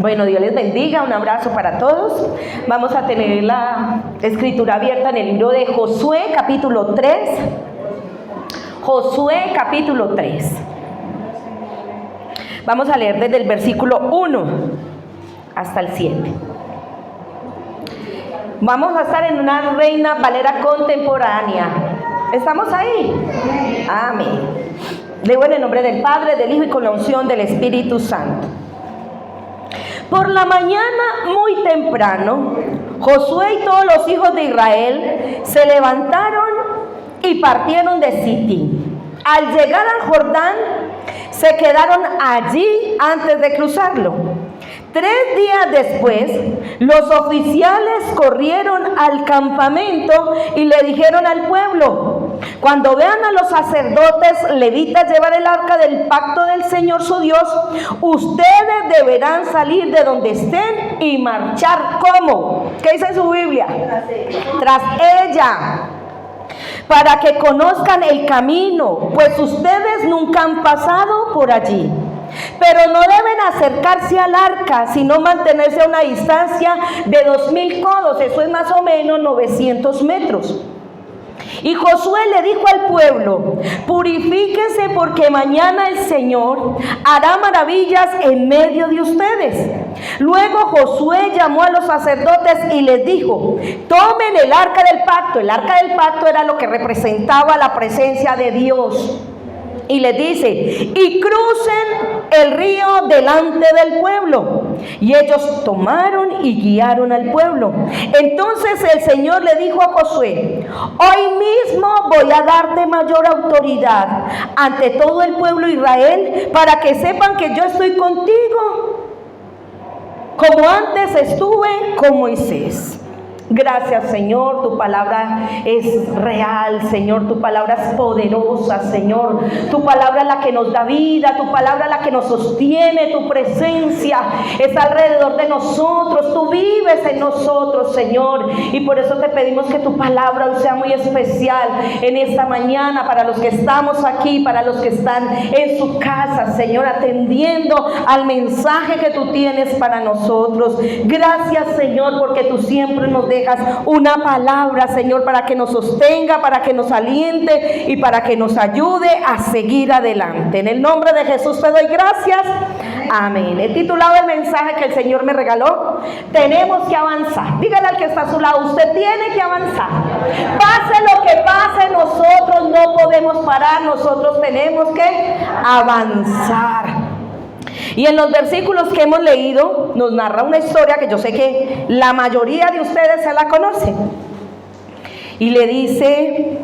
Bueno, Dios les bendiga, un abrazo para todos. Vamos a tener la escritura abierta en el libro de Josué, capítulo 3. Josué, capítulo 3. Vamos a leer desde el versículo 1 hasta el 7. Vamos a estar en una Reina Valera contemporánea. ¿Estamos ahí? Amén. Leo en el nombre del Padre, del Hijo y con la unción del Espíritu Santo. Por la mañana muy temprano, Josué y todos los hijos de Israel se levantaron y partieron de Sittim. Al llegar al Jordán, se quedaron allí antes de cruzarlo. 3 días después, los oficiales corrieron al campamento y le dijeron al pueblo: cuando vean a los sacerdotes levitas llevar el arca del pacto del Señor su Dios, ustedes deberán salir de donde estén y marchar. ¿Cómo? ¿Qué dice su Biblia? Tras ella, para que conozcan el camino, pues ustedes nunca han pasado por allí. Pero no deben acercarse al arca, sino mantenerse a una distancia de 2000 codos, eso es más o menos 900 metros. Y Josué le dijo al pueblo: purifíquense, porque mañana el Señor hará maravillas en medio de ustedes. Luego Josué llamó a los sacerdotes y les dijo: tomen el arca del pacto. El arca del pacto era lo que representaba la presencia de Dios. Y les dice: y crucen el río delante del pueblo. Y ellos tomaron y guiaron al pueblo. Entonces el Señor le dijo a Josué: hoy mismo voy a darte mayor autoridad ante todo el pueblo de Israel, para que sepan que yo estoy contigo, como antes estuve con Moisés. Gracias, Señor, tu palabra es real, Señor, tu palabra es poderosa, Señor, tu palabra es la que nos da vida, tu palabra es la que nos sostiene, tu presencia está alrededor de nosotros, tú vives en nosotros, Señor, y por eso te pedimos que tu palabra hoy sea muy especial en esta mañana para los que estamos aquí, para los que están en su casa, Señor, atendiendo al mensaje que tú tienes para nosotros. Gracias, Señor, porque tú siempre nos dejas una palabra, Señor, para que nos sostenga, para que nos aliente y para que nos ayude a seguir adelante. En el nombre de Jesús te doy gracias. Amén. He titulado el mensaje que el Señor me regaló: tenemos que avanzar. Dígale al que está a su lado: usted tiene que avanzar. Pase lo que pase, nosotros no podemos parar, nosotros tenemos que avanzar. Y en los versículos que hemos leído nos narra una historia que yo sé que la mayoría de ustedes se la conocen. Y le dice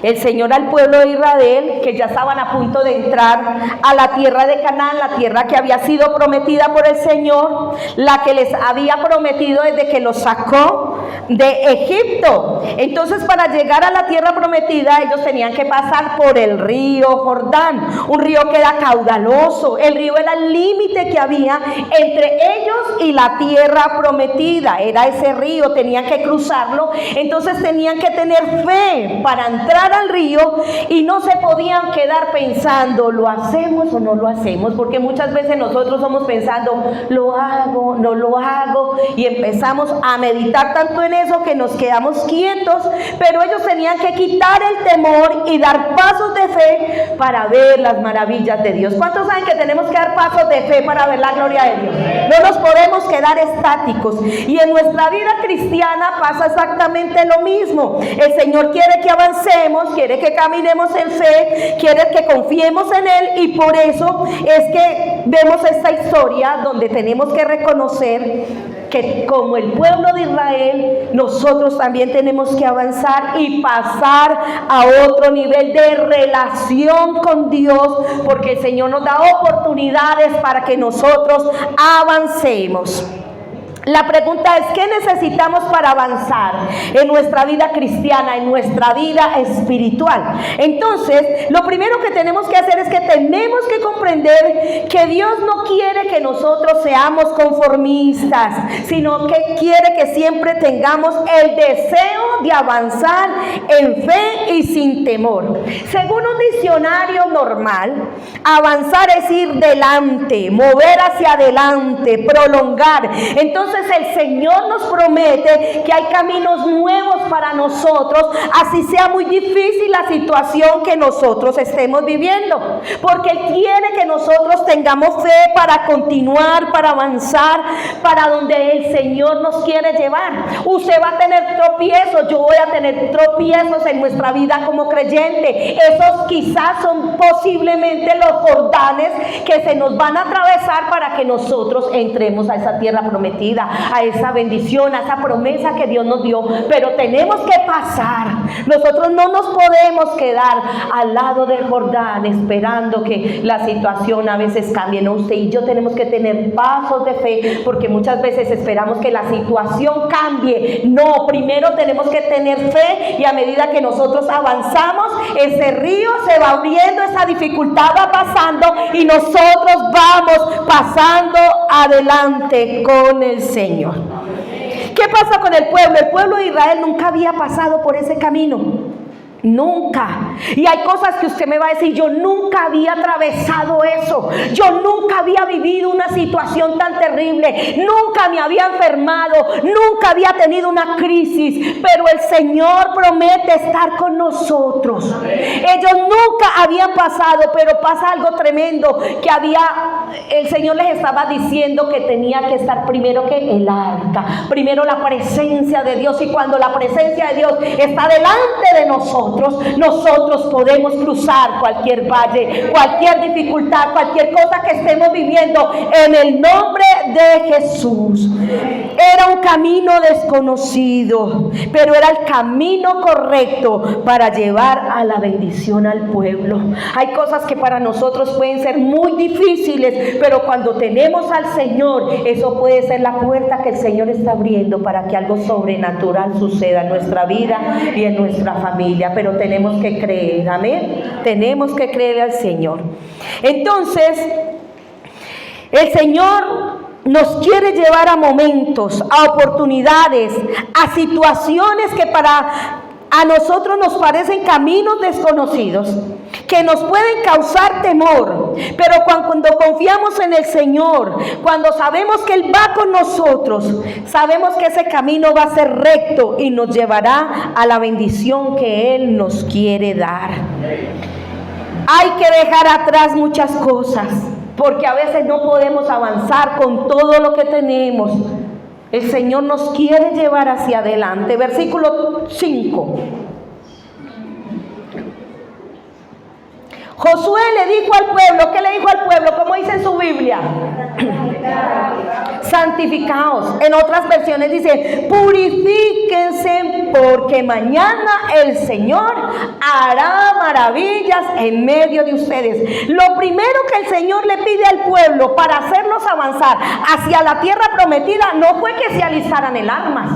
el Señor al pueblo de Israel que ya estaban a punto de entrar a la tierra de Canaán, la tierra que había sido prometida por el Señor, la que les había prometido desde que los sacó de Egipto. Entonces, para llegar a la tierra prometida, ellos tenían que pasar por el río Jordán, un río que era caudaloso. El río era el límite que había entre ellos y la tierra prometida, era ese río, tenían que cruzarlo. Entonces tenían que tener fe para entrar al río y no se podían quedar pensando: ¿lo hacemos o no lo hacemos? Porque muchas veces nosotros somos pensando: ¿lo hago, no lo hago? Y empezamos a meditar tanto en eso que nos quedamos quietos. Pero ellos tenían que quitar el temor y dar pasos de fe para ver las maravillas de Dios. ¿Cuántos saben que tenemos que dar pasos de fe para ver la gloria de Dios? No nos podemos quedar estáticos. Y en nuestra vida cristiana pasa exactamente lo mismo. El Señor quiere que avancemos, quiere que caminemos en fe, quiere que confiemos en Él, y por eso es que vemos esta historia donde tenemos que reconocer que como el pueblo de Israel, nosotros también tenemos que avanzar y pasar a otro nivel de relación con Dios, porque el Señor nos da oportunidades para que nosotros avancemos. La pregunta es, ¿qué necesitamos para avanzar en nuestra vida cristiana, en nuestra vida espiritual? Entonces, lo primero que tenemos que hacer es que tenemos que comprender que Dios no quiere que nosotros seamos conformistas, sino que quiere que siempre tengamos el deseo de avanzar en fe y sin temor. Según un diccionario normal, avanzar es ir delante, mover hacia adelante, prolongar. Entonces el Señor nos promete que hay caminos nuevos para nosotros, así sea muy difícil la situación que nosotros estemos viviendo, porque Él quiere que nosotros tengamos fe para continuar, para avanzar, para donde el Señor nos quiere llevar. Usted va a tener tropiezos, yo voy a tener tropiezos en nuestra vida como creyente. Esos quizás son posiblemente los Jordanes que se nos van a atravesar para que nosotros entremos a esa tierra prometida, a esa bendición, a esa promesa que Dios nos dio. Pero tenemos que pasar. Nosotros no nos podemos quedar al lado del Jordán esperando que la situación a veces cambie. No, usted y yo tenemos que tener pasos de fe, porque muchas veces esperamos que la situación cambie. No, primero tenemos que tener fe, y a medida que nosotros avanzamos, ese río se va abriendo, esa dificultad va pasando y nosotros vamos pasando adelante con el Señor. ¿Qué pasa con el pueblo? El pueblo de Israel nunca había pasado por ese camino. Nunca. Y hay cosas que usted me va a decir, yo nunca había atravesado eso, yo nunca había vivido una situación tan terrible, nunca me había enfermado, nunca había tenido una crisis, pero el Señor promete estar con nosotros. Ellos nunca habían pasado, pero pasa algo tremendo, que el Señor les estaba diciendo que tenía que estar primero que el arca, primero la presencia de Dios, y cuando la presencia de Dios está delante de nosotros podemos cruzar cualquier valle, cualquier dificultad, cualquier cosa que estemos viviendo en el nombre de Jesús. Era un camino desconocido, pero era el camino correcto para llevar a la bendición al pueblo. Hay cosas que para nosotros pueden ser muy difíciles, pero cuando tenemos al Señor, eso puede ser la puerta que el Señor está abriendo para que algo sobrenatural suceda en nuestra vida y en nuestra familia. Pero tenemos que creer, amén. Tenemos que creer al Señor. Entonces, el Señor nos quiere llevar a momentos, a oportunidades, a situaciones que a nosotros nos parecen caminos desconocidos, que nos pueden causar temor, pero cuando confiamos en el Señor, cuando sabemos que Él va con nosotros, sabemos que ese camino va a ser recto y nos llevará a la bendición que Él nos quiere dar. Hay que dejar atrás muchas cosas, porque a veces no podemos avanzar con todo lo que tenemos. El Señor nos quiere llevar hacia adelante. Versículo 5. Josué le dijo al pueblo, ¿qué le dijo al pueblo? ¿Cómo dice en su Biblia? Santificaos. En otras versiones dice, purifíquense, porque mañana el Señor hará maravillas en medio de ustedes. Lo primero que el Señor le pide al pueblo para hacerlos avanzar hacia la tierra prometida no fue que se alistaran en armas.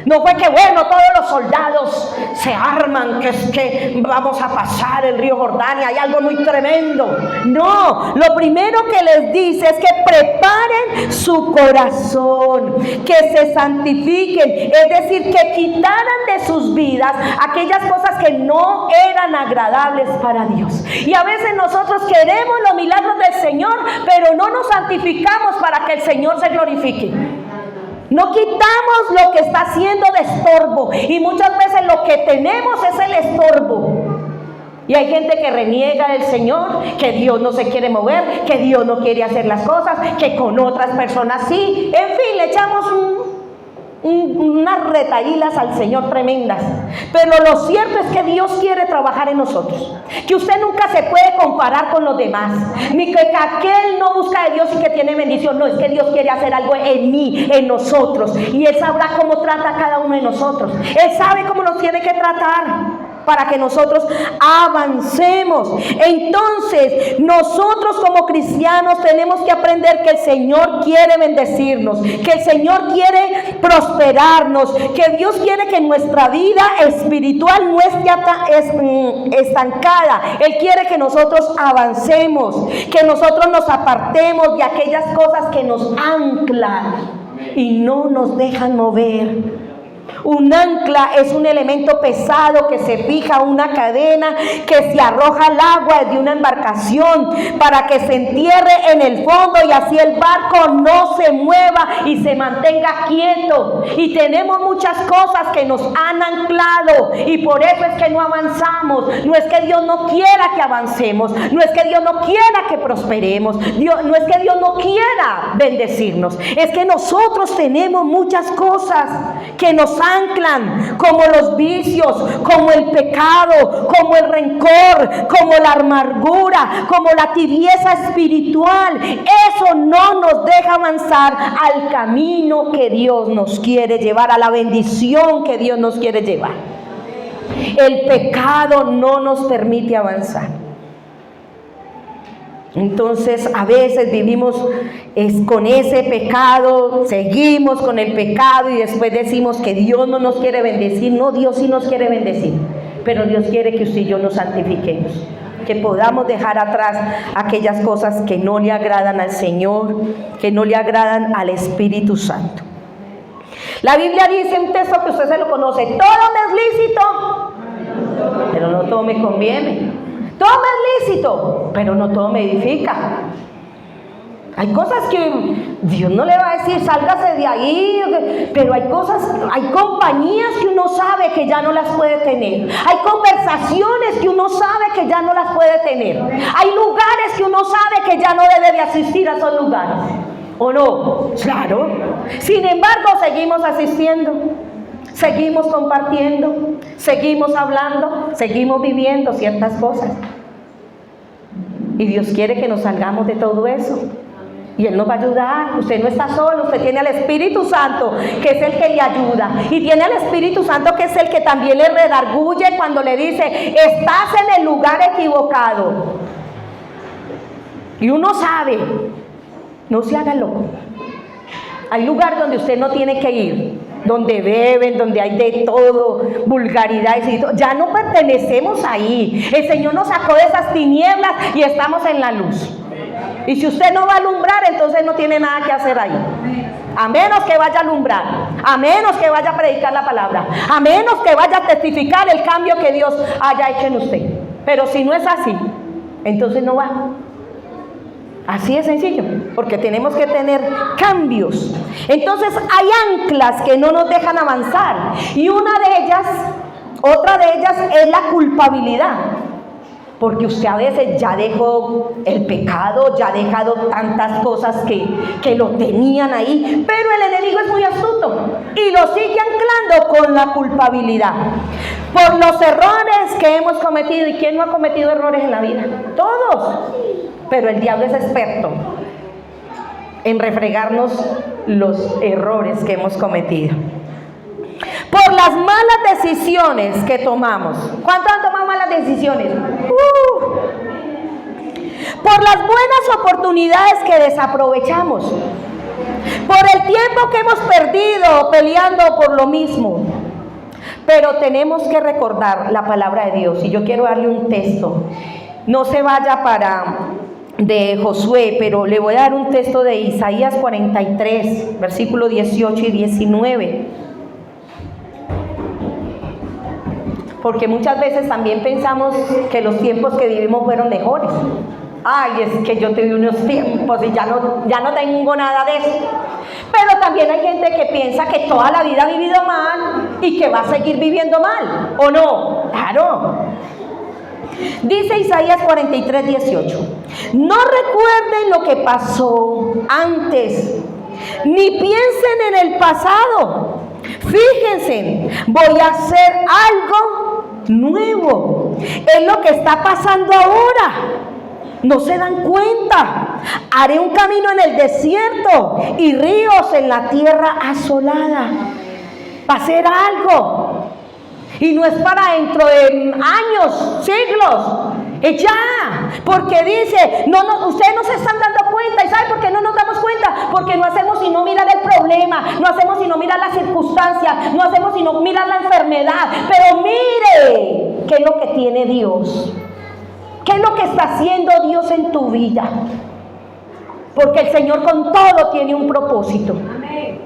No fue que bueno, todos los soldados se arman, que es que vamos a pasar el río Jordán y hay algo muy tremendo. No, lo primero que les dice es que preparen su corazón, que se santifiquen, es decir, que quitaran de sus vidas aquellas cosas que no eran agradables para Dios. Y a veces nosotros queremos los milagros del Señor, pero no nos santificamos para que el Señor se glorifique. No quitamos lo que está haciendo de estorbo, y muchas veces lo que tenemos es el estorbo. Y hay gente que reniega del Señor, que Dios no se quiere mover, que Dios no quiere hacer las cosas, que con otras personas sí. En fin, le echamos unas retaílas al Señor tremendas. Pero lo cierto es que Dios quiere trabajar en nosotros, que usted nunca se puede comparar con los demás, ni que aquel no busca de Dios y que tiene bendición. No, es que Dios quiere hacer algo en mí, en nosotros, y Él sabrá cómo trata a cada uno de nosotros. Él sabe cómo nos tiene que tratar. para que nosotros avancemos. Entonces, nosotros como cristianos tenemos que aprender que el Señor quiere bendecirnos, que el Señor quiere prosperarnos, que Dios quiere que nuestra vida espiritual no esté estancada. Él quiere que nosotros avancemos, que nosotros nos apartemos de aquellas cosas que nos anclan y no nos dejan mover. Un ancla es un elemento pesado que se fija a una cadena que se arroja al agua de una embarcación para que se entierre en el fondo y así el barco no se mueva y se mantenga quieto. Y tenemos muchas cosas que nos han anclado y por eso es que no avanzamos. No es que Dios no quiera que avancemos, no es que Dios no quiera que prosperemos, no es que Dios no quiera bendecirnos, es que nosotros tenemos muchas cosas que nos anclan, como los vicios, como el pecado, como el rencor, como la amargura, como la tibieza espiritual. Eso no nos deja avanzar al camino que Dios nos quiere llevar, a la bendición que Dios nos quiere llevar. El pecado no nos permite avanzar. Entonces a veces vivimos con ese pecado, seguimos con el pecado y después decimos que Dios no nos quiere bendecir. No, Dios sí nos quiere bendecir, pero Dios quiere que usted y yo nos santifiquemos, que podamos dejar atrás aquellas cosas que no le agradan al Señor, que no le agradan al Espíritu Santo. La Biblia dice, un texto que usted se lo conoce: todo me es lícito, pero no todo me conviene. Todo me es lícito, pero no todo me edifica. Hay cosas que Dios no le va a decir, sálgase de ahí, pero hay cosas, hay compañías que uno sabe que ya no las puede tener. Hay conversaciones que uno sabe que ya no las puede tener. Hay lugares que uno sabe que ya no debe de asistir a esos lugares. ¿O no? Claro. Sin embargo, seguimos asistiendo. Seguimos compartiendo, seguimos hablando, seguimos viviendo ciertas cosas. Y Dios quiere que nos salgamos de todo eso. Y Él nos va a ayudar. Usted no está solo, usted tiene al Espíritu Santo, que es el que le ayuda. Y tiene al Espíritu Santo, que es el que también le redarguye cuando le dice: estás en el lugar equivocado. Y uno sabe, no se haga loco. Hay lugares donde usted no tiene que ir, donde beben, donde hay de todo, vulgaridades y todo. Ya no pertenecemos ahí. El Señor nos sacó de esas tinieblas y estamos en la luz. Y si usted no va a alumbrar, entonces no tiene nada que hacer ahí. A menos que vaya a alumbrar, a menos que vaya a predicar la palabra, a menos que vaya a testificar el cambio que Dios haya hecho en usted. Pero si no es así, entonces no va. Así de sencillo, porque tenemos que tener cambios. Entonces hay anclas que no nos dejan avanzar, y otra de ellas es la culpabilidad. Porque usted a veces ya dejó el pecado, ya ha dejado tantas cosas que lo tenían ahí, pero el enemigo es muy astuto y lo sigue anclando con la culpabilidad por los errores que hemos cometido. ¿Y quién no ha cometido errores en la vida? Todos. Pero el diablo es experto en refregarnos los errores que hemos cometido. Por las malas decisiones que tomamos. ¿Cuántos han tomado malas decisiones? Por las buenas oportunidades que desaprovechamos. Por el tiempo que hemos perdido peleando por lo mismo. Pero tenemos que recordar la palabra de Dios. Y yo quiero darle un texto. No se vaya de Josué, pero le voy a dar un texto de Isaías 43, versículos 18 y 19. Porque muchas veces también pensamos que los tiempos que vivimos fueron mejores. Ay, es que yo tuve unos tiempos y ya no tengo nada de eso. Pero también hay gente que piensa que toda la vida ha vivido mal y que va a seguir viviendo mal, ¿o no? Claro. Dice Isaías 43, 18: no recuerden lo que pasó antes, ni piensen en el pasado. Fíjense, voy a hacer algo nuevo. Es lo que está pasando ahora. ¿No se dan cuenta? Haré un camino en el desierto y ríos en la tierra asolada. Va a hacer algo. Y no es para dentro de años, siglos. Es ya. Porque dice, ustedes no se están dando cuenta. ¿Y saben por qué no nos damos cuenta? Porque no hacemos sino mirar el problema, no hacemos sino mirar las circunstancias, no hacemos sino mirar la enfermedad. Pero mire, ¿qué es lo que tiene Dios? ¿Qué es lo que está haciendo Dios en tu vida? Porque el Señor con todo tiene un propósito. Amén.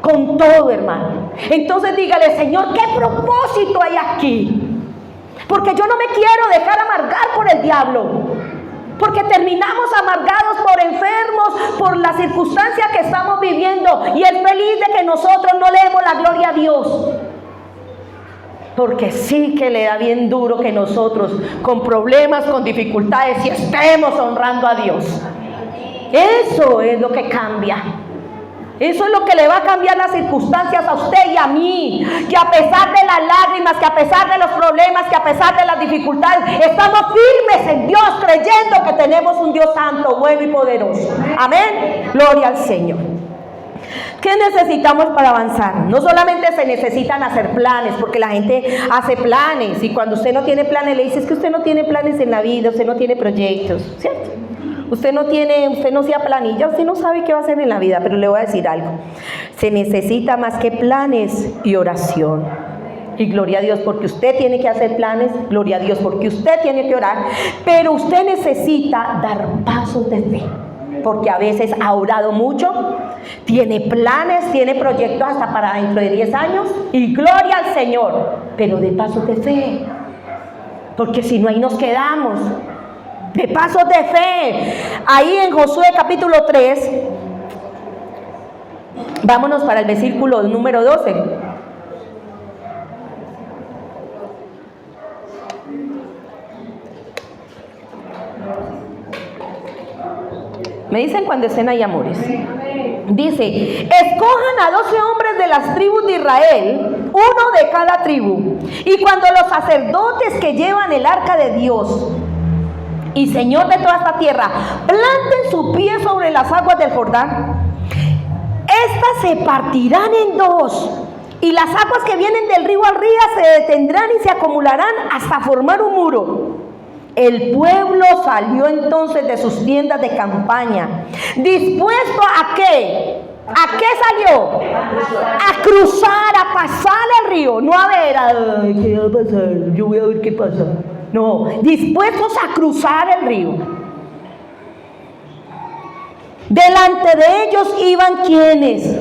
Con todo, hermano. Entonces dígale, Señor, ¿qué propósito hay aquí? Porque yo no me quiero dejar amargar por el diablo. Porque terminamos amargados por enfermos, por la circunstancia que estamos viviendo. Y es feliz de que nosotros no le demos la gloria a Dios. Porque sí que le da bien duro que nosotros, con problemas, con dificultades, y estemos honrando a Dios. Eso es lo que cambia. Eso es lo que le va a cambiar las circunstancias a usted y a mí. Que a pesar de las lágrimas, que a pesar de los problemas, que a pesar de las dificultades, estamos firmes en Dios, creyendo que tenemos un Dios santo, bueno y poderoso. Amén. Gloria al Señor. ¿Qué necesitamos para avanzar? No solamente se necesitan hacer planes, porque la gente hace planes, y cuando usted no tiene planes le dice, es que usted no tiene planes en la vida, usted no tiene proyectos, ¿cierto? Usted no sea planilla, usted no sabe qué va a hacer en la vida. Pero le voy a decir algo, se necesita más que planes y oración. Y gloria a Dios porque usted tiene que hacer planes, gloria a Dios porque usted tiene que orar, pero usted necesita dar pasos de fe. Porque a veces ha orado mucho, tiene planes, tiene proyectos hasta para dentro de 10 años, y gloria al Señor, pero de pasos de fe, porque si no ahí nos quedamos. De pasos de fe. Ahí en Josué capítulo 3, vámonos para el versículo número 12. Me dicen cuando estén ahí, amores. Dice, escojan a 12 hombres de las tribus de Israel, uno de cada tribu. Y cuando los sacerdotes que llevan el arca de Dios y Señor de toda esta tierra planten su pie sobre las aguas del Jordán, estas se partirán en dos, y las aguas que vienen del río al río se detendrán y se acumularán hasta formar un muro. El pueblo salió entonces de sus tiendas de campaña, dispuesto ¿a qué? ¿A qué salió? A cruzar, a pasar el río. No a ver, ay, ¿qué va a pasar? Yo voy a ver qué pasa. No, dispuestos a cruzar el río. Delante de ellos iban ¿quiénes?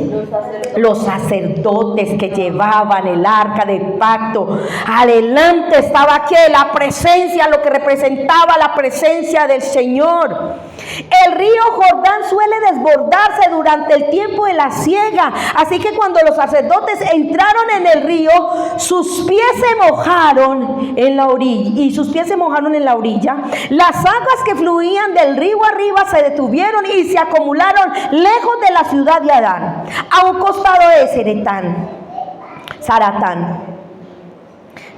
Los sacerdotes que llevaban el arca del pacto. Adelante estaba ¿qué? La presencia, lo que representaba la presencia del Señor. El río Jordán suele desbordarse durante el tiempo de la siega, así que cuando los sacerdotes entraron en el río, sus pies se mojaron en la orilla, Las aguas que fluían del río arriba se detuvieron y se acumularon lejos de la ciudad de Adán, a un costado de Zaratán.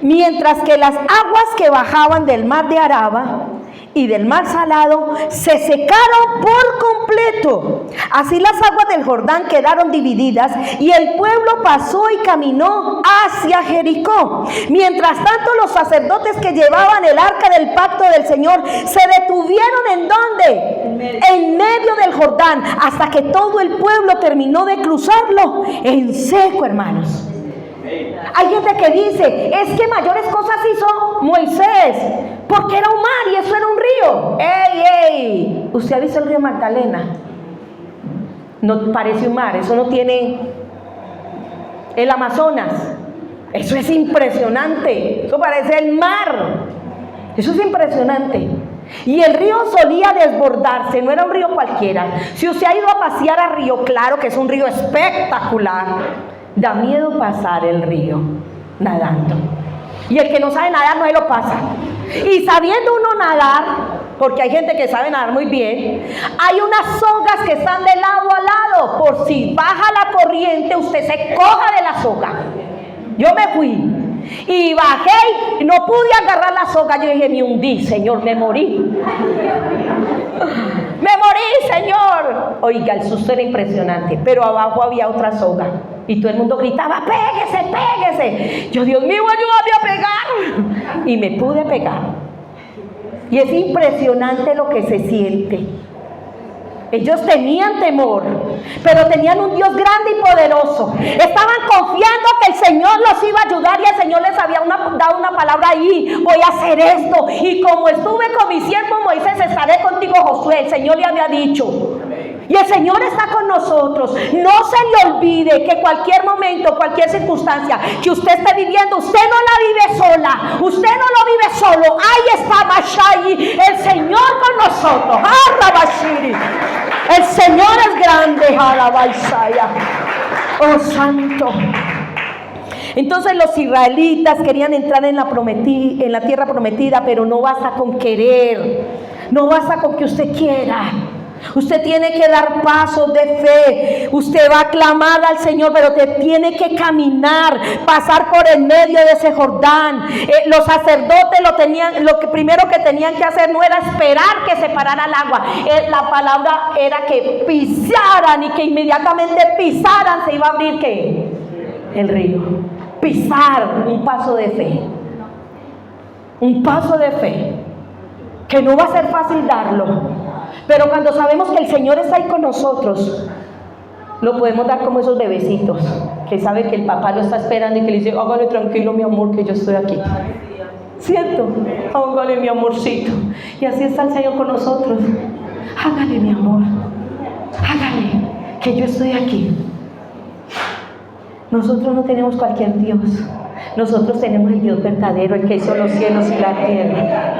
Mientras que las aguas que bajaban del mar de Araba y del mar Salado se secaron por completo. Así las aguas del Jordán quedaron divididas y el pueblo pasó y caminó hacia Jericó. Mientras tanto, los sacerdotes que llevaban el arca del pacto del Señor se detuvieron ¿en dónde? En medio del Jordán, hasta que todo el pueblo terminó de cruzarlo en seco, hermanos. Hay gente que dice, es que mayores cosas hizo Moisés, porque era un mar y eso era un río. ¡Ey! ¿Usted ha visto el río Magdalena? No parece un mar, eso no tiene. El Amazonas, eso es impresionante, eso parece el mar, eso es impresionante. Y el río solía desbordarse, no era un río cualquiera. Si usted ha ido a pasear a Río Claro, que es un río espectacular, da miedo pasar el río nadando. Y el que no sabe nadar no se lo pasa. Y sabiendo uno nadar, porque hay gente que sabe nadar muy bien, hay unas sogas que están de lado a lado. Por si baja la corriente, usted se coja de la soga. Yo me fui y bajé y no pude agarrar la soga. Yo dije, me hundí, Señor, me morí. Me morí, Señor. Oiga, el susto era impresionante, pero abajo había otra soga. Y todo el mundo gritaba, péguese, péguese. Yo, Dios mío, ayúdame a pegar. Y me pude pegar. Y es impresionante lo que se siente. Ellos tenían temor, pero tenían un Dios grande y poderoso. Estaban confiando que el Señor los iba a ayudar y el Señor les había dado una palabra ahí. Voy a hacer esto. Y como estuve con mi siervo Moisés, estaré contigo, Josué. El Señor le había dicho. Y el Señor está con nosotros. No se le olvide que cualquier momento, cualquier circunstancia que usted esté viviendo, usted no la vive sola. Usted no lo vive solo. Ahí está Mashayi, el Señor con nosotros. El Señor es grande. Oh Santo. Entonces los israelitas querían entrar en la tierra prometida, pero no basta con querer. No basta con que usted quiera. Usted tiene que dar pasos de fe. Usted va a clamar al Señor, pero te tiene que caminar, pasar por el medio de ese Jordán. Los sacerdotes lo que primero que tenían que hacer no era esperar que se parara el agua. La palabra era que pisaran, y que inmediatamente pisaran se iba a abrir ¿qué? El río. Pisar, un paso de fe. Un paso de fe que no va a ser fácil darlo. Pero cuando sabemos que el Señor está ahí con nosotros, lo podemos dar como esos bebecitos que sabe que el papá lo está esperando y que le dice, hágale tranquilo mi amor que yo estoy aquí. ¿Cierto? Hágale mi amorcito. Y así está el Señor con nosotros. Hágale mi amor. Hágale que yo estoy aquí. Nosotros no tenemos cualquier Dios. Nosotros tenemos el Dios verdadero, el que hizo los cielos y la tierra.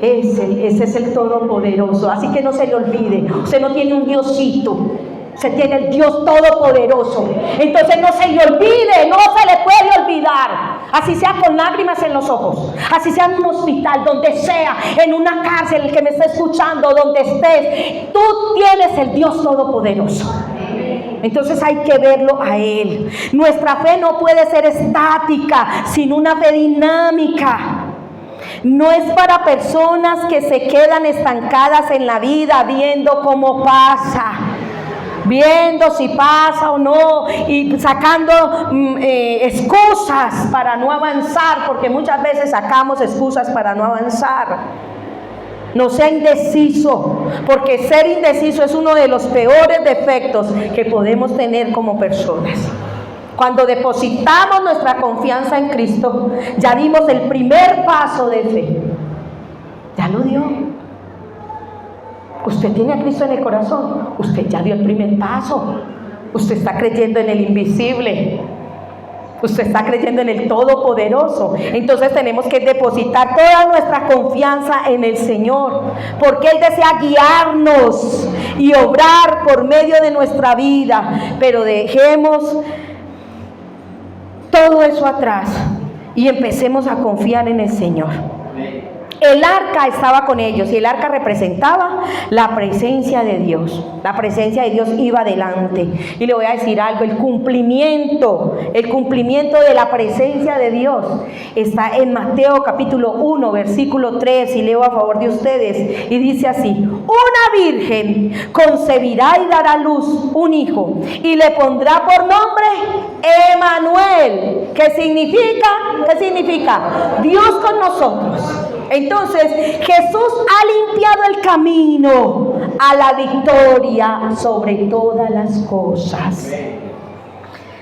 Ese es el Todopoderoso. Así que no se le olvide, usted no tiene un Diosito, usted tiene el Dios Todopoderoso. Entonces no se le olvide, no se le puede olvidar. Así sea con lágrimas en los ojos, así sea en un hospital, donde sea, en una cárcel, el que me está escuchando, donde estés, tú tienes el Dios Todopoderoso. Entonces hay que verlo a Él. Nuestra fe no puede ser estática, sino una fe dinámica. No es para personas que se quedan estancadas en la vida viendo cómo pasa, viendo si pasa o no, y sacando excusas para no avanzar, porque muchas veces sacamos excusas para no avanzar. No sea indeciso, porque ser indeciso es uno de los peores defectos que podemos tener como personas. Cuando depositamos nuestra confianza en Cristo, ya dimos el primer paso de fe. Ya lo dio. Usted tiene a Cristo en el corazón. Usted ya dio el primer paso. Usted está creyendo en el invisible. Usted está creyendo en el Todopoderoso. Entonces tenemos que depositar toda nuestra confianza en el Señor, porque Él desea guiarnos y obrar por medio de nuestra vida. Pero dejemos todo eso atrás y empecemos a confiar en el Señor. El arca estaba con ellos y el arca representaba la presencia de Dios. La presencia de Dios iba adelante. Y le voy a decir algo, el cumplimiento de la presencia de Dios está en Mateo capítulo 1, versículo 3, y leo a favor de ustedes, y dice así: una virgen concebirá y dará a luz un hijo, y le pondrá por nombre Emanuel. ¿Qué significa? ¿Qué significa? Dios con nosotros. Entonces Jesús ha limpiado el camino a la victoria sobre todas las cosas.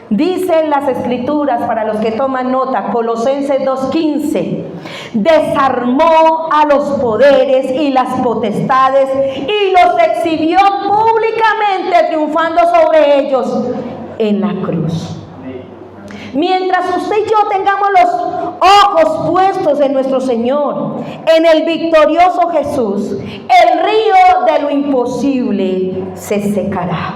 Dicen las escrituras, para los que toman nota, Colosenses 2:15, desarmó a los poderes y las potestades y los exhibió públicamente, triunfando sobre ellos en la cruz. Mientras usted y yo tengamos los ojos puestos en nuestro Señor, en el victorioso Jesús, el río de lo imposible se secará.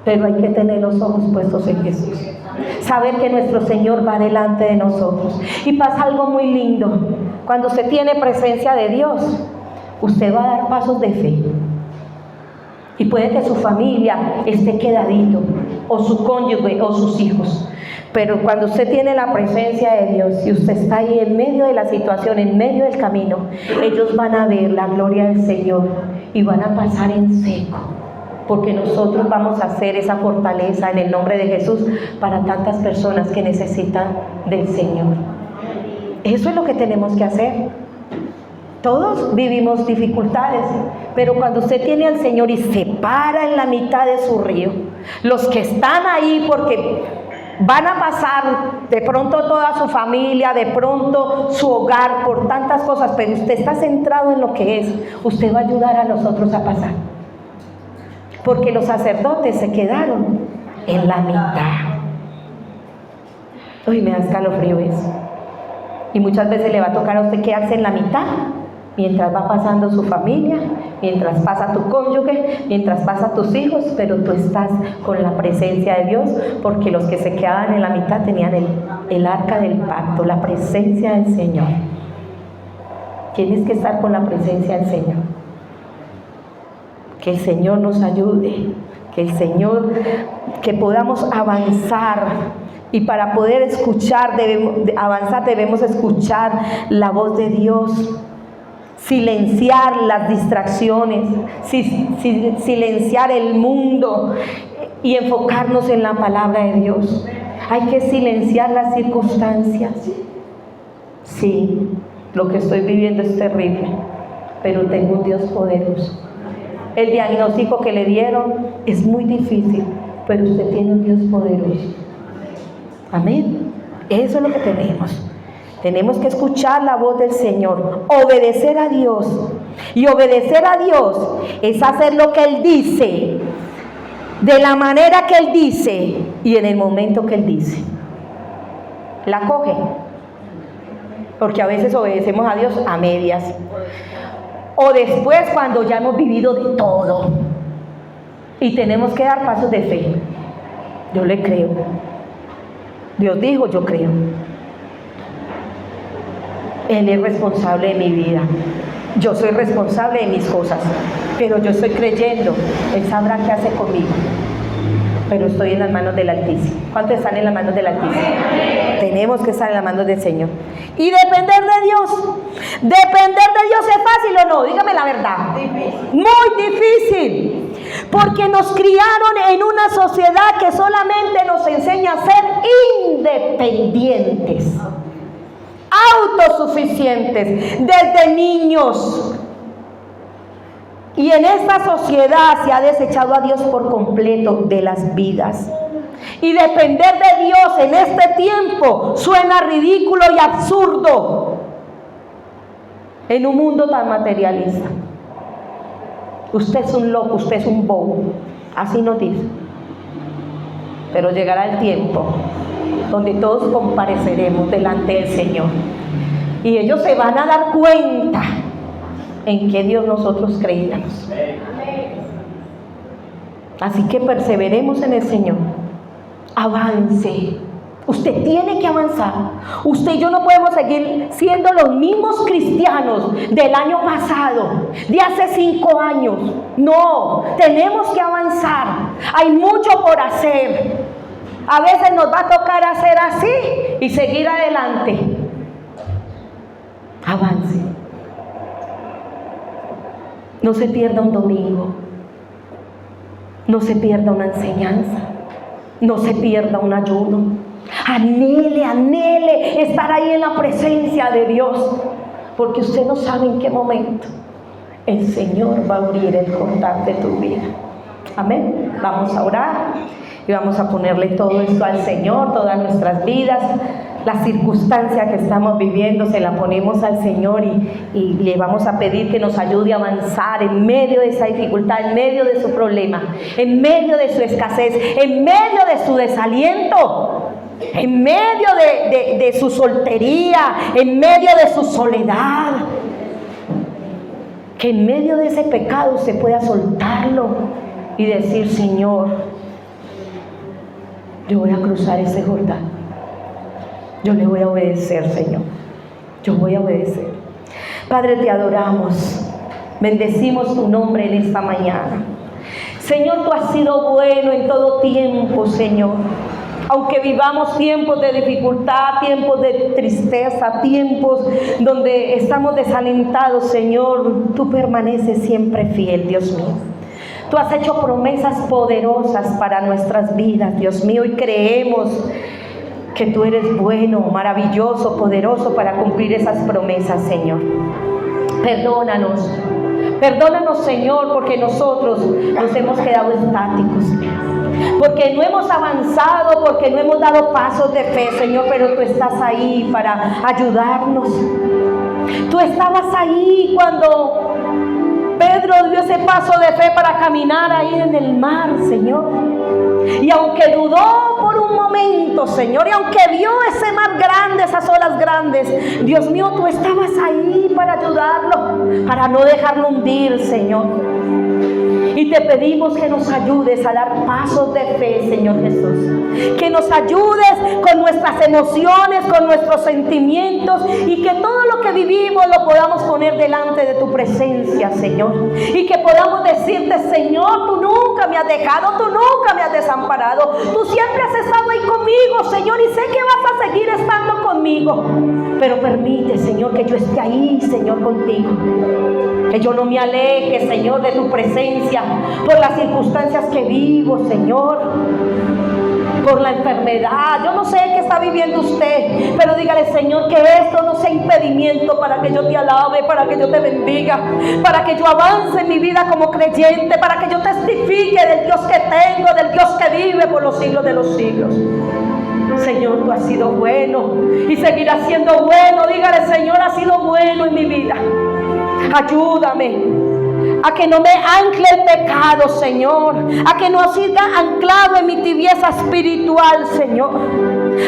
Pero hay que tener los ojos puestos en Jesús, saber que nuestro Señor va delante de nosotros. Y pasa algo muy lindo: cuando usted tiene presencia de Dios, usted va a dar pasos de fe. Y puede que su familia esté quedadito, o su cónyuge, o sus hijos. Pero cuando usted tiene la presencia de Dios y usted está ahí en medio de la situación, en medio del camino, ellos van a ver la gloria del Señor y van a pasar en seco. porque nosotros vamos a hacer esa fortaleza en el nombre de Jesús para tantas personas que necesitan del Señor. Eso es lo que tenemos que hacer. Todos vivimos dificultades, pero cuando usted tiene al Señor y se para en la mitad de su río, los que están ahí porque van a pasar de pronto toda su familia, de pronto su hogar, por tantas cosas, pero usted está centrado en lo que es, usted va a ayudar a los otros a pasar. Porque los sacerdotes se quedaron en la mitad. Uy, me da escalofrío eso. Y muchas veces le va a tocar a usted quedarse en la mitad, mientras va pasando su familia, mientras pasa tu cónyuge, mientras pasa tus hijos, pero tú estás con la presencia de Dios, porque los que se quedaban en la mitad tenían el arca del pacto, la presencia del Señor. Tienes que estar con la presencia del Señor. Que el Señor nos ayude, que el Señor, que podamos avanzar. Y para poder escuchar, avanzar, debemos escuchar la voz de Dios. Silenciar las distracciones, silenciar el mundo y enfocarnos en la palabra de Dios. Hay que silenciar las circunstancias. Sí, lo que estoy viviendo es terrible, pero tengo un Dios poderoso. El diagnóstico que le dieron es muy difícil, pero usted tiene un Dios poderoso. Amén. Eso es lo que tenemos. Tenemos que escuchar la voz del Señor, obedecer a Dios. Y obedecer a Dios es hacer lo que Él dice, de la manera que Él dice y en el momento que Él dice. La coge. Porque a veces obedecemos a Dios a medias. O después cuando ya hemos vivido de todo. Y tenemos que dar pasos de fe. Yo le creo. Dios dijo, yo creo. Él es responsable de mi vida. Yo soy responsable de mis cosas. Pero yo estoy creyendo. Él sabrá qué hace conmigo. Pero estoy en las manos del Altísimo. ¿Cuántos están en las manos del Altísimo? Tenemos que estar en las manos del Señor. Y depender de Dios. ¿Depender de Dios es fácil o no? Dígame la verdad. Muy difícil. Porque nos criaron en una sociedad que solamente nos enseña a ser independientes, autosuficientes, desde niños. Y en esta sociedad se ha desechado a Dios por completo de las vidas. Y depender de Dios en este tiempo suena ridículo y absurdo en un mundo tan materialista. Usted es un loco, usted es un bobo, así nos dice. Pero llegará el tiempo donde todos compareceremos delante del Señor y ellos se van a dar cuenta en qué Dios nosotros creíamos. Así que perseveremos en el Señor. Avance. Usted tiene que avanzar. Usted y yo no podemos seguir siendo los mismos cristianos del año pasado, de hace 5 años. No, tenemos que avanzar. Hay mucho por hacer. A veces nos va a tocar hacer así y seguir adelante. Avance. No se pierda un domingo. No se pierda una enseñanza. No se pierda un ayuno. Anhele estar ahí en la presencia de Dios, porque usted no sabe en qué momento el Señor va a abrir el portal de tu vida. Amén. Vamos a orar y vamos a ponerle todo esto al Señor, todas nuestras vidas, la circunstancia que estamos viviendo, se la ponemos al Señor y le vamos a pedir que nos ayude a avanzar en medio de esa dificultad, en medio de su problema, en medio de su escasez, en medio de su desaliento, en medio de su soltería, en medio de su soledad. Que en medio de ese pecado se pueda soltarlo y decir: Señor, yo voy a cruzar ese Jordán. Yo le voy a obedecer, Señor. Yo voy a obedecer. Padre, te adoramos. Bendecimos tu nombre en esta mañana. Señor, tú has sido bueno en todo tiempo, Señor. Aunque vivamos tiempos de dificultad, tiempos de tristeza, tiempos donde estamos desalentados, Señor, tú permaneces siempre fiel, Dios mío. Tú has hecho promesas poderosas para nuestras vidas, Dios mío, y creemos que tú eres bueno, maravilloso, poderoso para cumplir esas promesas, Señor. Perdónanos. Perdónanos, Señor, porque nosotros nos hemos quedado estáticos, porque no hemos avanzado, porque no hemos dado pasos de fe, Señor, pero tú estás ahí para ayudarnos. Tú estabas ahí cuando Pedro dio ese paso de fe para caminar ahí en el mar, Señor. Y aunque dudó por un momento, Señor, y aunque vio ese mar grande, esas olas grandes, Dios mío, tú estabas ahí para ayudarlo, para no dejarlo hundir, Señor. Y te pedimos que nos ayudes a dar pasos de fe, Señor Jesús. Que nos ayudes con nuestras emociones, con nuestros sentimientos, y que todo lo que vivimos lo podamos poner delante de tu presencia, Señor. Y que podamos decirte, Señor, tú nunca me has dejado, tú nunca me has desamparado. Tú siempre has estado ahí conmigo, Señor, y sé que vas a seguir estando conmigo. Pero permite, Señor, que yo esté ahí, Señor, contigo. Que yo no me aleje, Señor, de tu presencia por las circunstancias que vivo, Señor, por la enfermedad. Yo no sé qué está viviendo usted, pero dígale, Señor, que esto no sea impedimento para que yo te alabe, para que yo te bendiga, para que yo avance en mi vida como creyente, para que yo testifique del Dios que tengo, del Dios que vive por los siglos de los siglos. Señor, tú has sido bueno y seguirás siendo bueno. Dígale, Señor, has sido bueno en mi vida. Ayúdame a que no me ancle el pecado, Señor, a que no siga anclado en mi tibieza espiritual, Señor.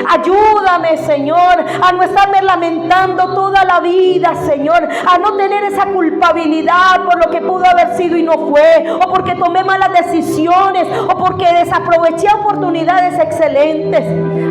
Ayúdame, Señor, a no estarme lamentando toda la vida, Señor, a no tener esa culpabilidad por lo que pudo haber sido y no fue, o porque tomé malas decisiones, o porque desaproveché oportunidades excelentes.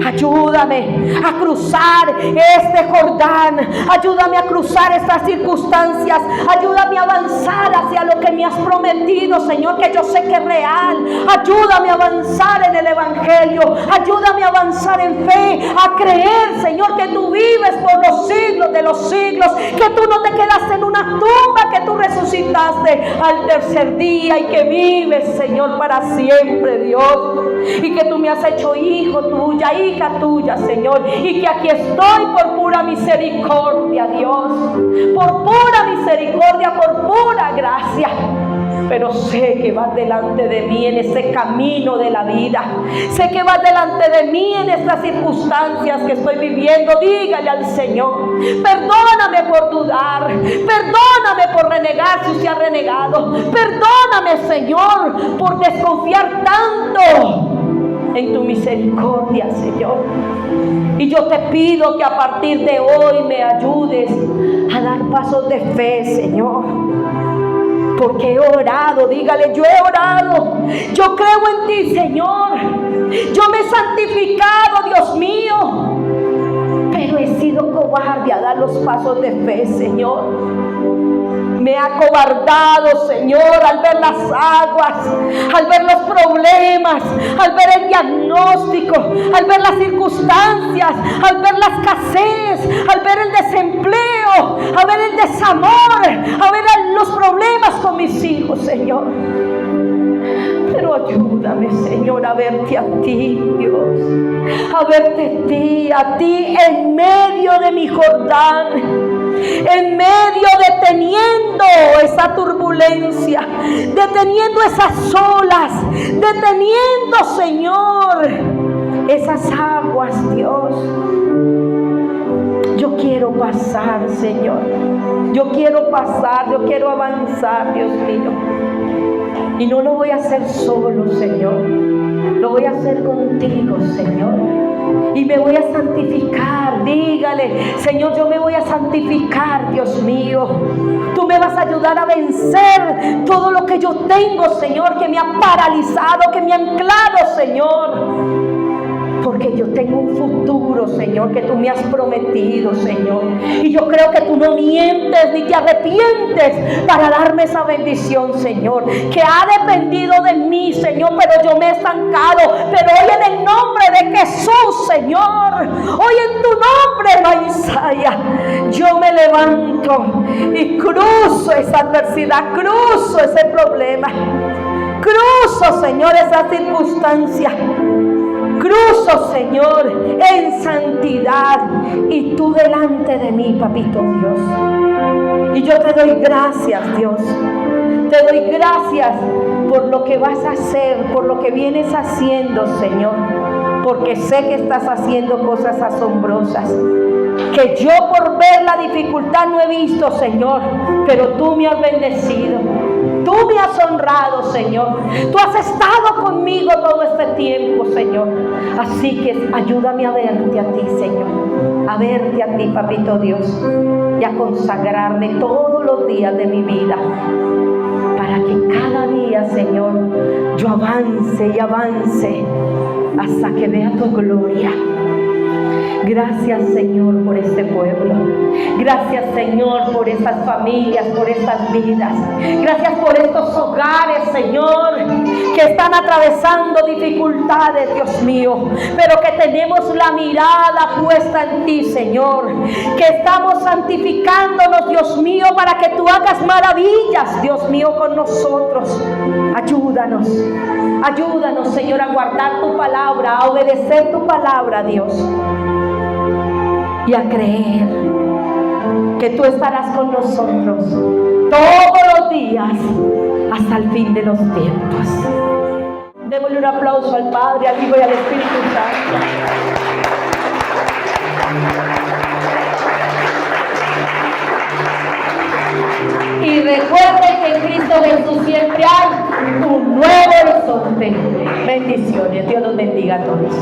Ayúdame a cruzar este Jordán, ayúdame a cruzar estas circunstancias, ayúdame a avanzar hacia lo que me has prometido, Señor, que yo sé que es real. Ayúdame a avanzar en el Evangelio, ayúdame a avanzar en fe, a creer, Señor, que tú vives por los siglos de los siglos, que tú no te quedaste en una tumba, que tú resucitaste al tercer día y que vives, Señor, para siempre, Dios, y que tú me has hecho hijo tuya, hija tuya, Señor, y que aquí estoy por pura misericordia, Dios, por pura misericordia, por pura gracia. Pero sé que vas delante de mí en ese camino de la vida. Sé que vas delante de mí en estas circunstancias que estoy viviendo. Dígale al Señor, perdóname por dudar, perdóname por renegar si usted ha renegado, perdóname, Señor, por desconfiar tanto en tu misericordia, Señor. Y yo te pido que a partir de hoy me ayudes a dar pasos de fe, Señor. Porque he orado, dígale, yo he orado, yo creo en ti, Señor, yo me he santificado, Dios mío, pero he sido cobarde a dar los pasos de fe, Señor. Me ha acobardado, Señor, al ver las aguas, al ver los problemas, al ver el diagnóstico, al ver las circunstancias, al ver la escasez, al ver el desempleo, a ver el desamor, a ver los problemas con mis hijos, Señor. Pero ayúdame, Señor, a verte a ti, Dios, a verte a ti en medio de mi Jordán, en medio, deteniendo esa turbulencia, deteniendo esas olas, deteniendo, Señor, esas aguas, Dios. Yo quiero pasar, Señor, yo quiero pasar, yo quiero avanzar, Dios mío. Y no lo voy a hacer solo, Señor, lo voy a hacer contigo, Señor. Y me voy a santificar. Dígale, Señor, yo me voy a santificar, Dios mío. Tú me vas a ayudar a vencer todo lo que yo tengo, Señor, que me ha paralizado, que me ha anclado, Señor. Porque yo tengo un futuro, Señor, que tú me has prometido, Señor. Y yo creo que tú no mientes ni te arrepientes para darme esa bendición, Señor, que ha dependido de mí, Señor, pero yo me he estancado. Pero hoy en el nombre de Jesús, Señor, hoy en tu nombre, Maisaya, yo me levanto y cruzo esa adversidad, cruzo ese problema. Cruzo, Señor, esa circunstancia. Cruzo, Señor, en santidad. Y tú delante de mí, papito Dios. Y yo te doy gracias, Dios. Te doy gracias por lo que vas a hacer, por lo que vienes haciendo, Señor. Porque sé que estás haciendo cosas asombrosas. Que yo por ver la dificultad no he visto, Señor. Pero tú me has bendecido. Tú me has honrado, Señor. Tú has estado conmigo todo este tiempo, Señor. Así que ayúdame a verte a ti, Señor. A verte a ti, papito Dios. Y a consagrarme todos los días de mi vida. Para que cada día, Señor, yo avance y avance hasta que vea tu gloria. Gracias, Señor, por este pueblo. Gracias, Señor, por estas familias, por estas vidas. Gracias por estos hogares, Señor, que están atravesando dificultades, Dios mío, pero que tenemos la mirada puesta en ti, Señor. Que estamos santificándonos, Dios mío, para que tú hagas maravillas, Dios mío, con nosotros. Ayúdanos. Ayúdanos, Señor, a guardar tu palabra, a obedecer tu palabra, Dios. Y a creer que tú estarás con nosotros todos los días hasta el fin de los tiempos. Démosle un aplauso al Padre, al Hijo y al Espíritu Santo. Y recuerden que en Cristo Jesús siempre hay un nuevo horizonte. Bendiciones. Dios los bendiga a todos.